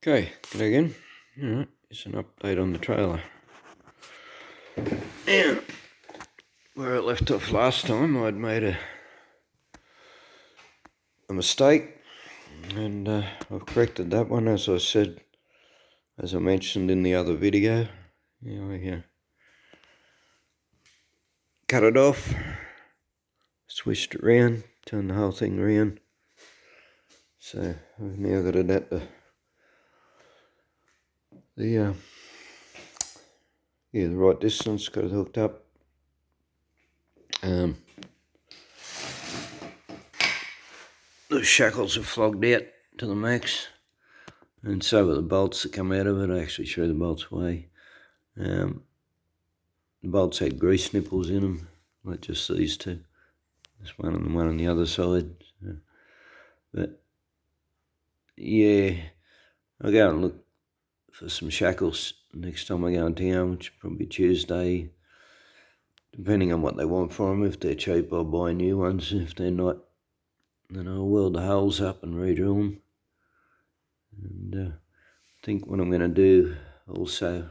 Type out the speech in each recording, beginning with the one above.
Okay, good again. Alright, it's an update on the trailer. Now, where it left off last time, I'd made a mistake, and I've corrected that one, as I said, as I mentioned in the other video. I cut it off, switched it around, turned the whole thing around. So I've now got it at the right distance, got it hooked up. The shackles are flogged out to the max, and so are the bolts that come out of it. I actually threw the bolts away. The bolts had grease nipples in them, like just these two. There's one on the other side. So, but yeah, I'll go and look for some shackles next time I go in town, which will probably be Tuesday, depending on what they want for them. If they're cheap, I'll buy new ones. If they're not, then I'll weld the holes up and re-drill them. And I think what I'm going to do also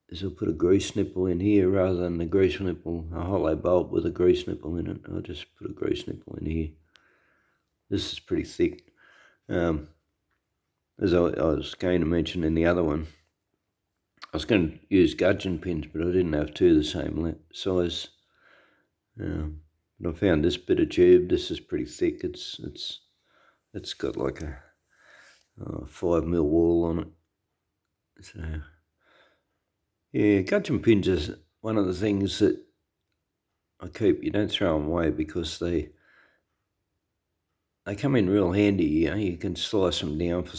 is I'll put a grease nipple in here rather than the grease nipple, a hollow bolt with a grease nipple in it. I'll just put a grease nipple in here. This is pretty thick. As I was going to mention in the other one, I was going to use gudgeon pins, but I didn't have two the same size. But I found this bit of tube. This is pretty thick. It's got like a 5mm wall on it. So yeah, gudgeon pins is one of the things that I keep. You don't throw them away because they come in real handy. You can slice them down for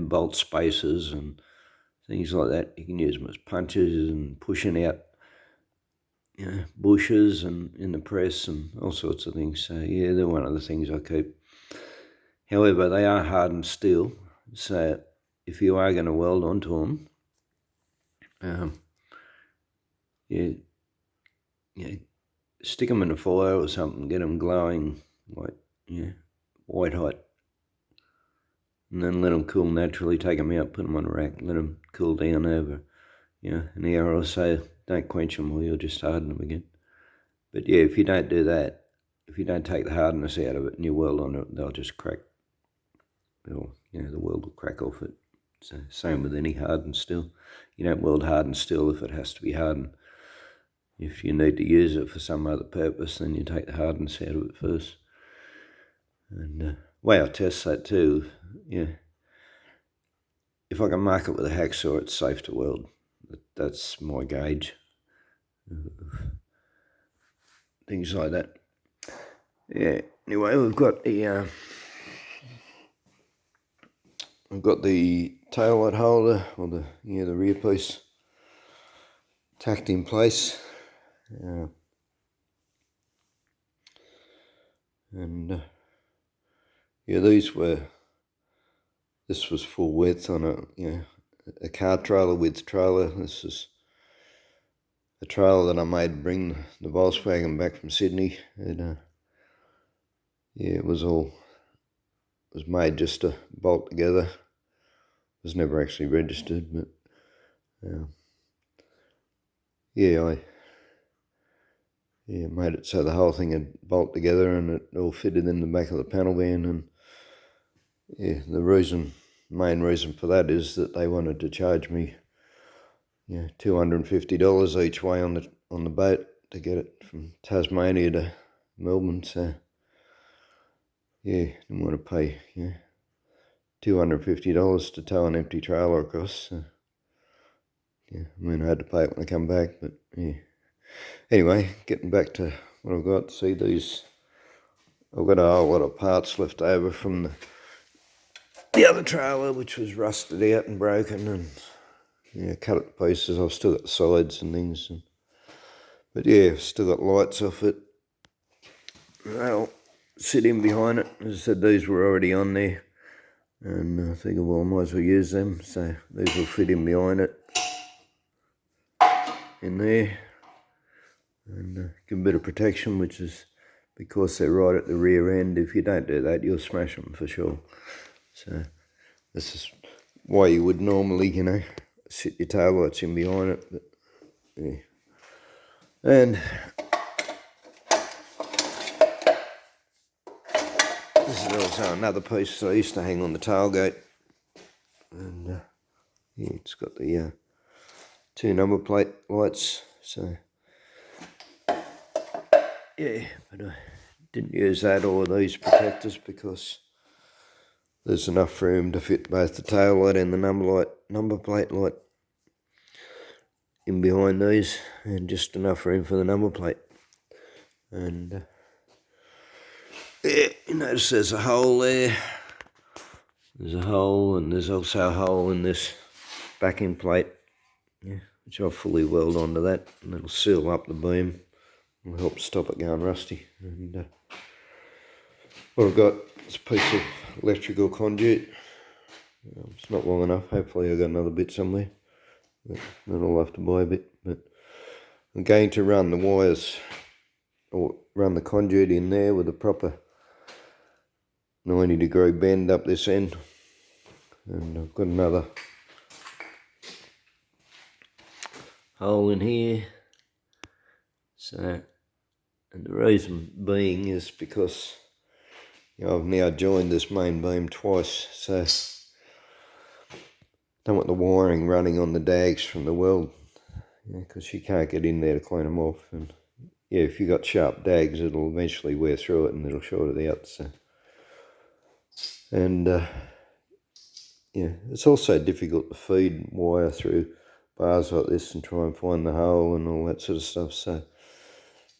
bolt spacers and things like that. You can use them as punches and pushing out bushes and in the press and all sorts of things. So yeah, they're one of the things I keep. However, they are hardened steel, so if you are going to weld onto them, stick them in a fire or something, get them glowing like white hot, and then let them cool naturally. Take them out, put them on a rack, let them cool down over an hour or so. Don't quench them or you'll just harden them again. But yeah, if you don't do that, if you don't take the hardness out of it and you weld on it, they'll just crack. The weld will crack off it. So same with any hardened steel. You don't weld hardened steel if it has to be hardened. If you need to use it for some other purpose, then you take the hardness out of it first. And way I test that too, if I can mark it with a hacksaw, it's safe to weld. That's my gauge. Things like that. Yeah. Anyway, we've got the tail light holder, or the rear piece, tacked in place. This was full width on a car trailer width trailer. This is a trailer that I made bring the Volkswagen back from Sydney. And it was made just to bolt together. It was never actually registered, but I made it so the whole thing would bolt together and it all fitted in the back of the panel van. And the main reason for that is that they wanted to charge me $250 each way on the boat to get it from Tasmania to Melbourne. So didn't want to pay $250 to tow an empty trailer across. So, I had to pay it when I come back, but anyway, getting back to what I've got. See, these, I've got a whole lot of parts left over from the other trailer, which was rusted out and broken and cut it to pieces. I've still got the sides and things, but I've still got lights off it. They'll sit in behind it. As I said, these were already on there, and I figured, well, I might as well use them. So these will fit in behind it, in there, and give a bit of protection, which is because they're right at the rear end. If you don't do that, you'll smash them for sure. So This is why you would normally, sit your tail lights in behind it. But, yeah. And this is also another piece that I used to hang on the tailgate. And yeah, it's got the 2 number plate lights. So yeah, but I didn't use that or these protectors because there's enough room to fit both the tail light and the number plate light in behind these, and just enough room for the number plate. And yeah, you notice there's a hole there. There's a hole, and there's also a hole in this backing plate, which I'll fully weld onto that, and it'll seal up the beam. It'll help stop it going rusty. And what I've got is a piece of electrical conduit. It's not long enough. Hopefully I've got another bit somewhere. But then I'll have to buy a bit. But I'm going to run the wires, or run the conduit in there with a proper 90-degree bend up this end. And I've got another hole in here. So, and the reason being is because I've now joined this main beam twice, so I don't want the wiring running on the dags from the weld, because you can't get in there to clean them off. And yeah, if you've got sharp dags, it'll eventually wear through it and it'll short it out. So, and yeah, it's also difficult to feed wire through bars like this and try and find the hole and all that sort of stuff. So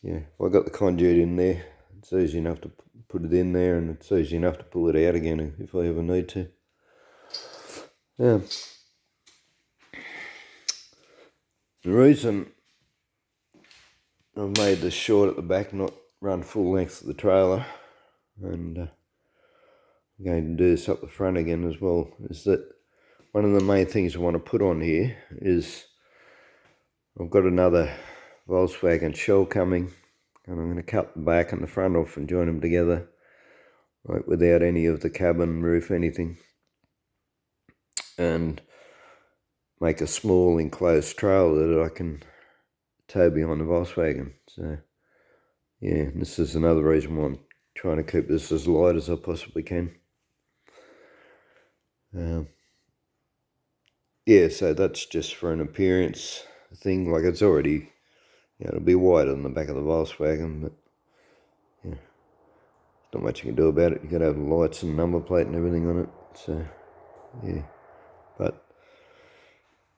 yeah, I got the conduit in there. It's easy enough to put it in there, and it's easy enough to pull it out again if I ever need to. Yeah. The reason I've made this short at the back, not run full length of the trailer, and I'm going to do this up the front again as well, is that one of the main things I want to put on here is I've got another Volkswagen shell coming, and I'm going to cut the back and the front off and join them together, like without any of the cabin, roof, anything, and make a small enclosed trailer that I can tow behind the Volkswagen. So yeah, this is another reason why I'm trying to keep this as light as I possibly can. Yeah, so that's just for an appearance thing. Like, it's already, it'll be white on the back of the Volkswagen, but yeah, not much you can do about it. You got to have the lights and number plate and everything on it. So yeah, but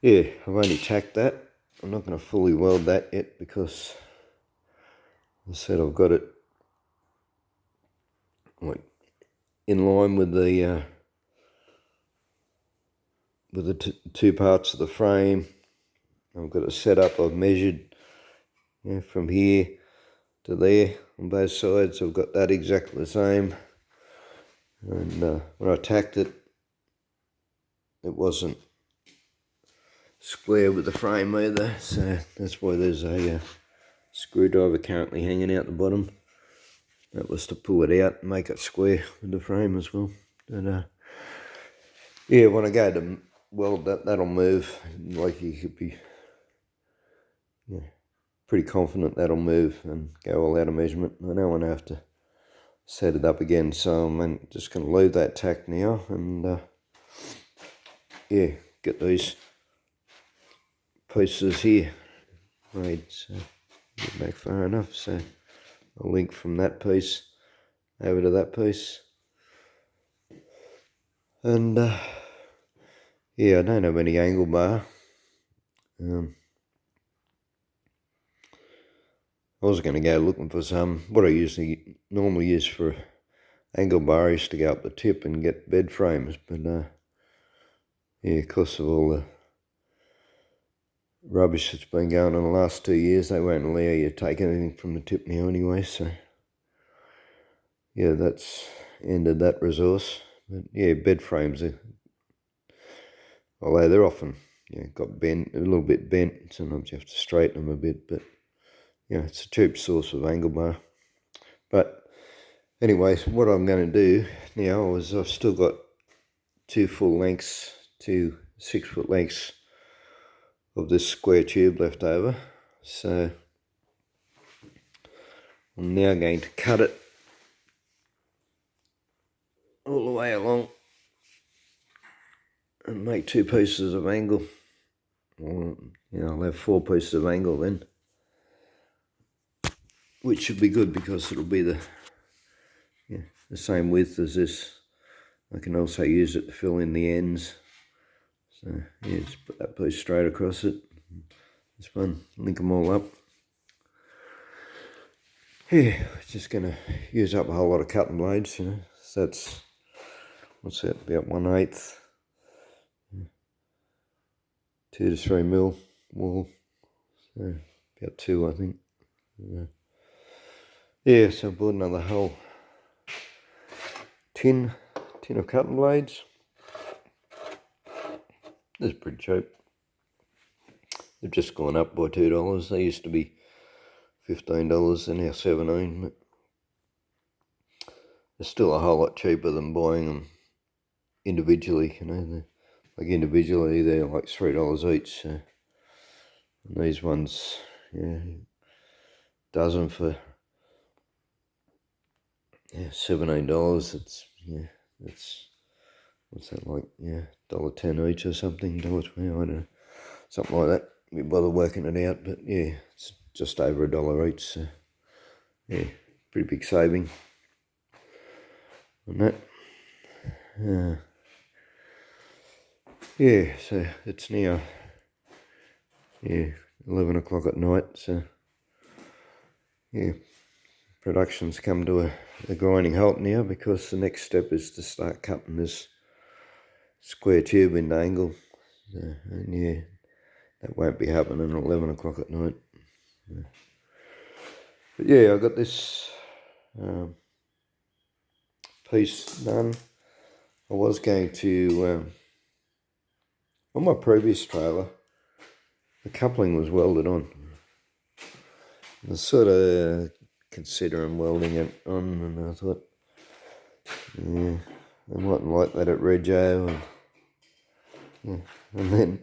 yeah, I've only tacked that. I'm not going to fully weld that yet because, as I said, I've got it like in line with the two parts of the frame. I've got it set up. I've measured from here to there on both sides. I've got that exactly the same. And when I tacked it, it wasn't square with the frame either, so that's why there's a screwdriver currently hanging out the bottom. That was to pull it out and make it square with the frame as well. And yeah, when I go to weld that, that'll move. Like, you could be pretty confident that'll move and go all out of measurement. I don't want to have to set it up again, so I'm just going to leave that tack now, and yeah, get these pieces here made. So get back far enough, so I'll link from that piece over to that piece. And yeah, I don't have any angle bar. I was going to go looking for some. What I normally use for angle bar is to go up the tip and get bed frames, but yeah, because of all the rubbish that's been going on the last 2 years, they won't allow you to take anything from the tip now anyway. So yeah, that's ended that resource. But yeah, bed frames are, although they're often got bent, a little bit bent. Sometimes you have to straighten them a bit, but yeah, it's a cheap source of angle bar. But anyway, what I'm going to do now is I've still got two full lengths, 2 6-foot lengths of this square tube left over. So I'm now going to cut it all the way along and make 2 pieces of angle. Or, I'll have 4 pieces of angle then, which should be good because it'll be the same width as this. I can also use it to fill in the ends. So just put that piece straight across it. This one, link them all up. Just going to use up a whole lot of cutting blades, So that's, what's that, about 1/8. 2 to 3 mil wall. So about 2, I think. So I bought another whole tin of cutting blades. This is pretty cheap. They've just gone up by $2. They used to be $15, they're now $17. But they're still a whole lot cheaper than buying them individually. Like individually, they're like $3 each. So. And these ones, dozen for $17. It's what's that like? $1.10 each or something. $1.20, I don't know, something like that. We bother working it out, but it's just over $1 each. So pretty big saving on that. So it's now 11 o'clock at night. So production's come to a grinding halt now, because the next step is to start cutting this square tube into angle. And that won't be happening at 11 o'clock at night. But I got this piece done. I was going to, on my previous trailer, the coupling was welded on. I was sort of considering welding it on, and I thought, I mightn't like that at Rego. And then,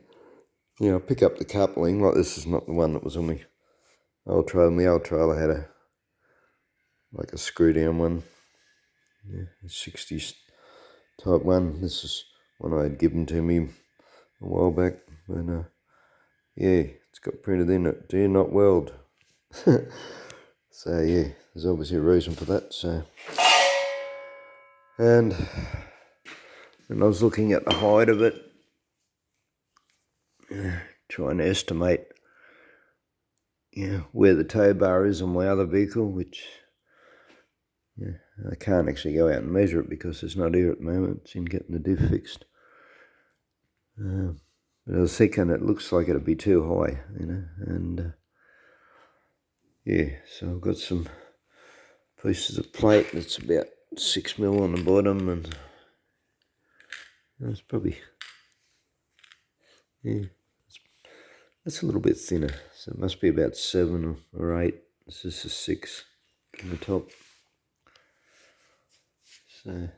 I pick up the coupling. Like, this is not the one that was on my old trailer. My old trailer had a screw down one, a 60s type one. This is one I had given to me a while back. But it's got printed in it, "Do not weld." So there's obviously a reason for that. So, and I was looking at the height of it, trying to estimate where the tow bar is on my other vehicle, which I can't actually go out and measure it because it's not here at the moment. It's in getting the diff fixed. But I was thinking it looks like it'd be too high, and so I've got some pieces of plate that's about 6 mil on the bottom, and it's probably, that's a little bit thinner, so it must be about 7 or 8. This is a 6 on the top. So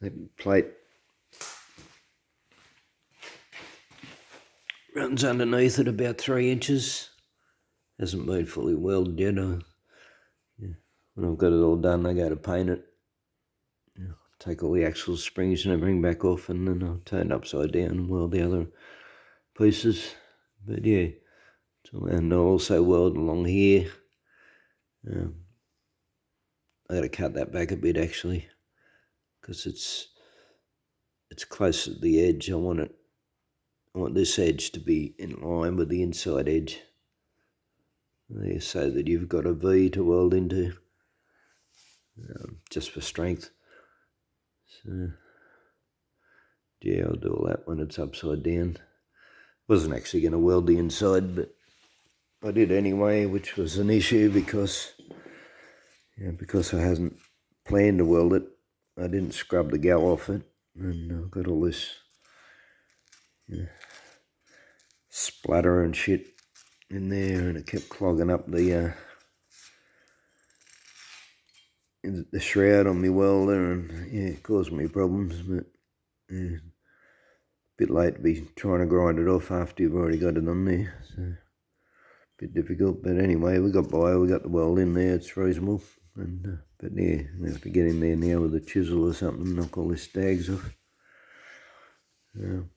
that plate runs underneath at about 3 inches. Hasn't been fully welded yet. When I've got it all done, I go to paint it. Take all the axle springs and everything back off, and then I'll turn it upside down and weld the other pieces. But and I'll also weld along here. I got to cut that back a bit actually, because it's close to the edge. I want this edge to be in line with the inside edge, so that you've got a V to weld into, just for strength. So I'll do all that when it's upside down. Wasn't actually going to weld the inside, but I did anyway, which was an issue because I hadn't planned to weld it. I didn't scrub the gal off it, and I've got all this splatter and shit in there, and it kept clogging up the the shroud on my welder, and yeah, it caused me problems, but yeah, a bit late to be trying to grind it off after you've already got it on there, so a bit difficult, but anyway, we got by, we got the weld in there, it's reasonable, and but yeah, we have to get in there now with a chisel or something, knock all this stags off. And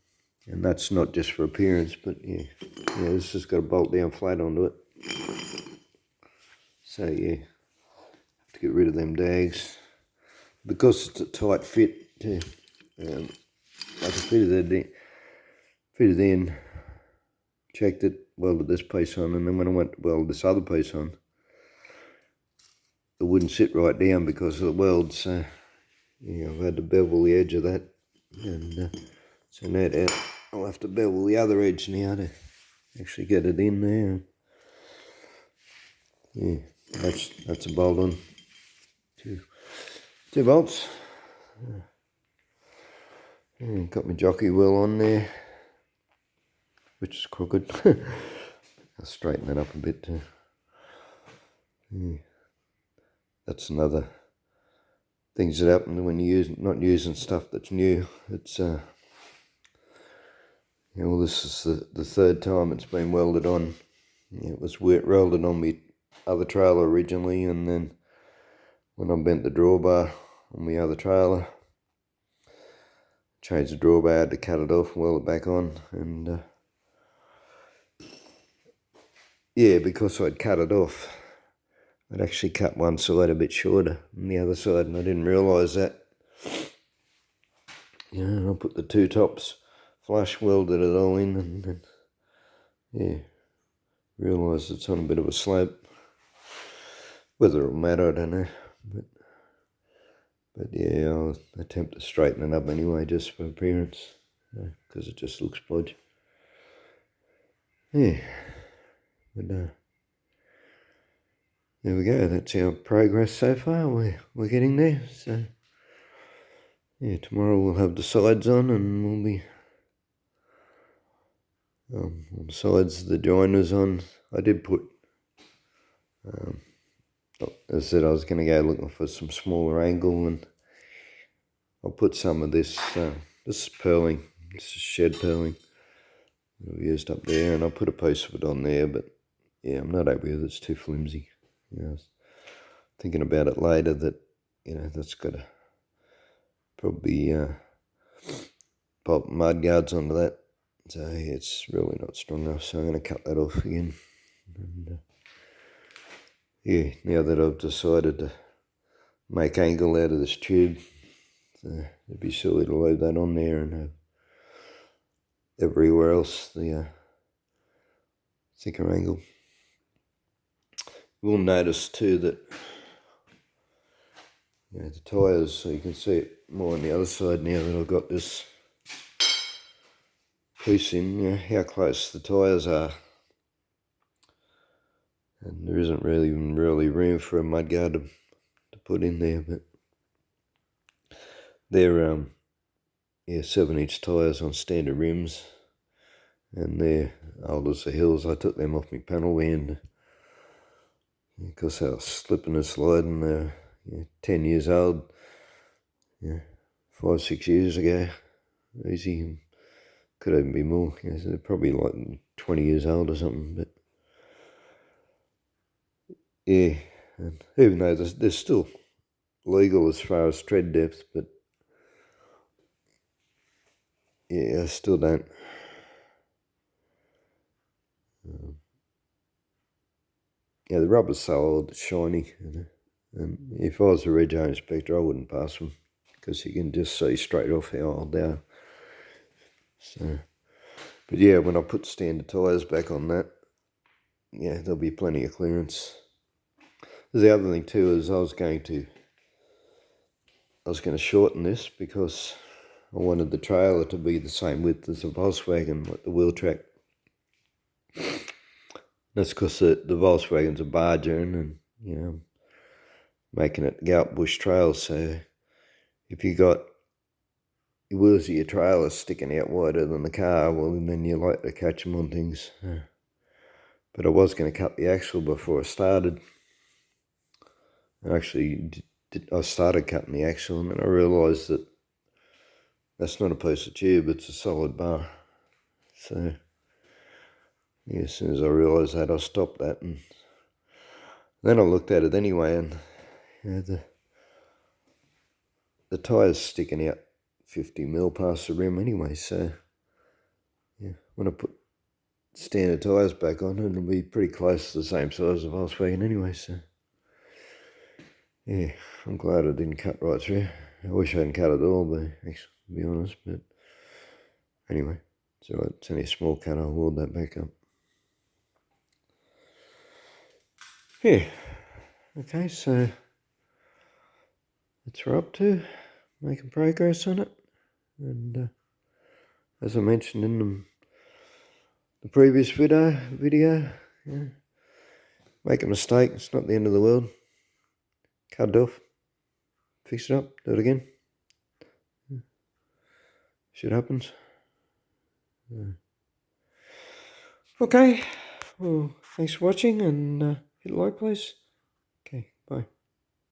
that's not just for appearance, but yeah, this has got a bolt down flat onto it. So yeah, have to get rid of them dags. Because it's a tight fit too. I can fitted it in, checked it, welded this piece on, and then when I went to weld this other piece on, it wouldn't sit right down because of the weld, so yeah, I've had to bevel the edge of that, and so now I'll have to bevel the other edge now to actually get it in there. Yeah, that's a bolt on. Two bolts. Yeah, got my jockey wheel on there, which is crooked. I'll straighten that up a bit too. Yeah. That's another things that happen when you're not using stuff that's new. It's this is the third time it's been welded on. Yeah, it was welded on my other trailer originally, and then when I bent the drawbar on my other trailer, changed the drawbar, had to cut it off and weld it back on, and yeah, because I'd cut it off, I'd actually cut one side a bit shorter than the other side, and I didn't realise that. Yeah, I put the two tops flush, welded it all in, and then, yeah, realised it's on a bit of a slope. Whether it'll matter, I don't know, but yeah, I'll attempt to straighten it up anyway, just for appearance, because it just looks podgy. Yeah, but there we go, that's our progress so far, we're getting there, so yeah, tomorrow we'll have the sides on, and we'll be on the sides, the joiners on. I did put, as I said, I was going to go looking for some smaller angle, and I'll put some of this, this is purling, this is shed purling we used up there, and I'll put a piece of it on there, but yeah, I'm not happy with it, it's too flimsy. I was thinking about it later that, that's got to probably pop mud guards onto that, so yeah, it's really not strong enough, so I'm going to cut that off again. And yeah, now that I've decided to make angle out of this tube, so it'd be silly to leave that on there and have everywhere else the thicker angle. You'll notice too that the tyres, so you can see it more on the other side now that I've got this piece in, how close the tyres are. And there isn't really room for a mudguard to put in there, but they're 7-inch tyres on standard rims, and they're old as the hills. I took them off my panel van because they were slipping and sliding. They're 10 years old, 5-6 years ago, easy. Could even be more. They're probably like 20 years old or something, but yeah, and even though they're still legal as far as tread depth, but yeah, I still don't. The rubber's so old, it's shiny, and if I was a rego inspector, I wouldn't pass them because you can just see straight off how old they are. So, but yeah, when I put standard tyres back on that, there'll be plenty of clearance. The other thing too is I was going to shorten this because I wanted the trailer to be the same width as a Volkswagen with the wheel track. That's because the Volkswagen's a barger and making it go up bush trails. So if you got your wheels of your trailer sticking out wider than the car, well, then you like to catch them on things. But I was going to cut the axle before I started. I actually I started cutting the axle, and then I realised that that's not a piece of tube, it's a solid bar. So yeah, as soon as I realised that, I stopped that, and then I looked at it anyway, and the tyre's sticking out 50mm past the rim anyway, so yeah, when I put standard tyres back on, it'll be pretty close to the same size as the Volkswagen anyway, so yeah, I'm glad I didn't cut right through. I wish I hadn't cut at all, to be honest, but anyway, it's alright, it's only a small cut, I'll weld that back up. Yeah, okay, so that's what we're up to, making progress on it, and as I mentioned in the previous video, yeah, make a mistake, it's not the end of the world. Cut it off, fix it up, do it again. Shit happens. Okay, well, thanks for watching, and hit like, please.